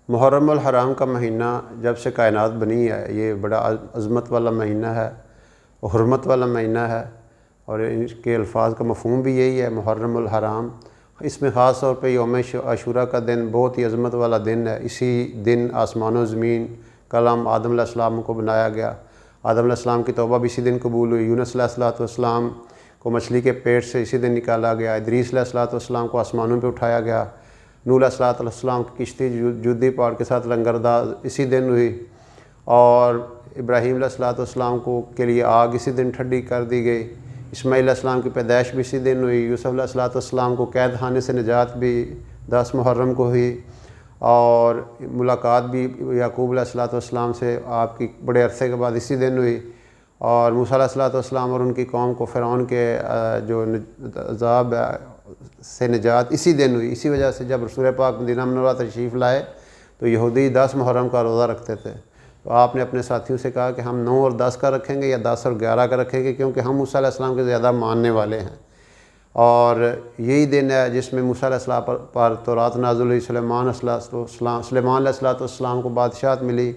محرم الحرام کا مہینہ جب سے کائنات بنی ہے یہ بڑا عظمت والا مہینہ ہے، حرمت والا مہینہ ہے، اور اس کے الفاظ کا مفہوم بھی یہی ہے محرم الحرام۔ اس میں خاص طور پہ یوم عاشوراء کا دن بہت ہی عظمت والا دن ہے۔ اسی دن آسمان و زمین کلام آدم علیہ السلام کو بنایا گیا۔ آدم علیہ السلام کی توبہ بھی اسی دن قبول ہوئی۔ یونس علیہ السلام کو مچھلی کے پیٹ سے اسی دن نکالا گیا۔ ادریس علیہ السلام کو آسمانوں پہ اٹھایا گیا۔ نوح علیہ السلام کی کشتی جودی پہاڑ کے ساتھ لنگردار اسی دن ہوئی، اور ابراہیم علیہ السلام کے لیے آگ اسی دن ٹھنڈی کر دی گئی۔ اسماعیل علیہ السلام کی پیدائش بھی اسی دن ہوئی۔ یوسف علیہ السلام کو قید خانے سے نجات بھی 10 محرم کو ہوئی، اور ملاقات بھی یعقوب علیہ السلام سے آپ کی بڑے عرصے کے بعد اسی دن ہوئی، اور موسیٰ علیہ السلام اور ان کی قوم کو فرعون کے جو عذاب سے نجات اسی دن ہوئی۔ اسی وجہ سے جب رسول پاک مدینہ منورہ تشریف لائے تو یہودی 10 محرم کا روزہ رکھتے تھے، تو آپ نے اپنے ساتھیوں سے کہا کہ ہم 9 اور 10 کا رکھیں گے یا 10 اور 11 کا رکھیں گے، کیونکہ ہم موسیٰ علیہ السلام کے زیادہ ماننے والے ہیں۔ اور یہی دن ہے جس میں موسیٰ علیہ السلام پر تورات نازل ہوئی، سلیمان علیہ السلام کو بادشاہت ملی،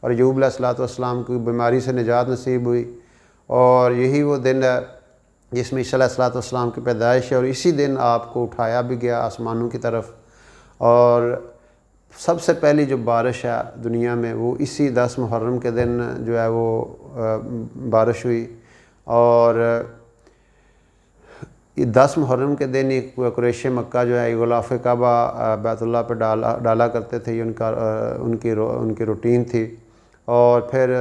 اور ایوب علیہ السلام کی بیماری سے نجات نصیب ہوئی۔ اور یہی وہ دن ہے جس میں عیسیٰ علیہ السلام کی پیدائش ہے، اور اسی دن آپ کو اٹھایا بھی گیا آسمانوں کی طرف۔ اور سب سے پہلی جو بارش ہے دنیا میں وہ اسی 10 محرم کے دن جو ہے وہ بارش ہوئی، اور یہ 10 محرم کے دن ہی قریش مکہ جو ہے غلاف کعبہ بیت اللہ پہ ڈالا کرتے تھے، یہ ان کی روٹین تھی۔ اور پھر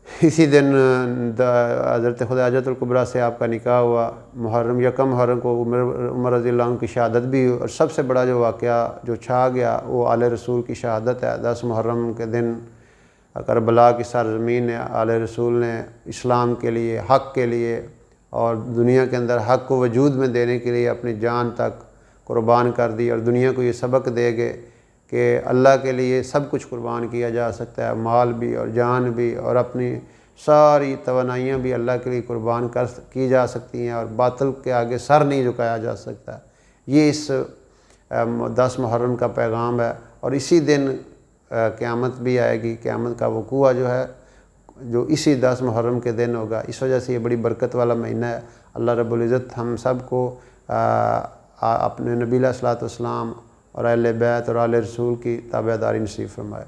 اسی دن حضرت خدیجہ حاجۃ الکبریٰ سے آپ کا نکاح ہوا۔ یکم محرم کو عمر رضی اللہ عنہ کی شہادت بھی ہوئی، اور سب سے بڑا جو واقعہ جو چھا گیا وہ آل رسول کی شہادت ہے۔ 10 محرم کے دن کربلا کی سرزمین نے آل رسول نے اسلام کے لیے، حق کے لیے، اور دنیا کے اندر حق کو وجود میں دینے کے لیے اپنی جان تک قربان کر دی، اور دنیا کو یہ سبق دے گئے کہ اللہ کے لیے سب کچھ قربان کیا جا سکتا ہے، مال بھی اور جان بھی، اور اپنی ساری توانائیاں بھی اللہ کے لیے قربان کی جا سکتی ہیں، اور باطل کے آگے سر نہیں جھکایا جا سکتا۔ یہ اس 10 محرم کا پیغام ہے، اور اسی دن قیامت بھی آئے گی۔ قیامت کا وقوع جو ہے جو اسی 10 محرم کے دن ہوگا۔ اس وجہ سے یہ بڑی برکت والا مہینہ ہے۔ اللہ رب العزت ہم سب کو اپنے نبی علیہ السلام اور اہل بیت اور آل رسول کی تابعداری نصیب فرمائے۔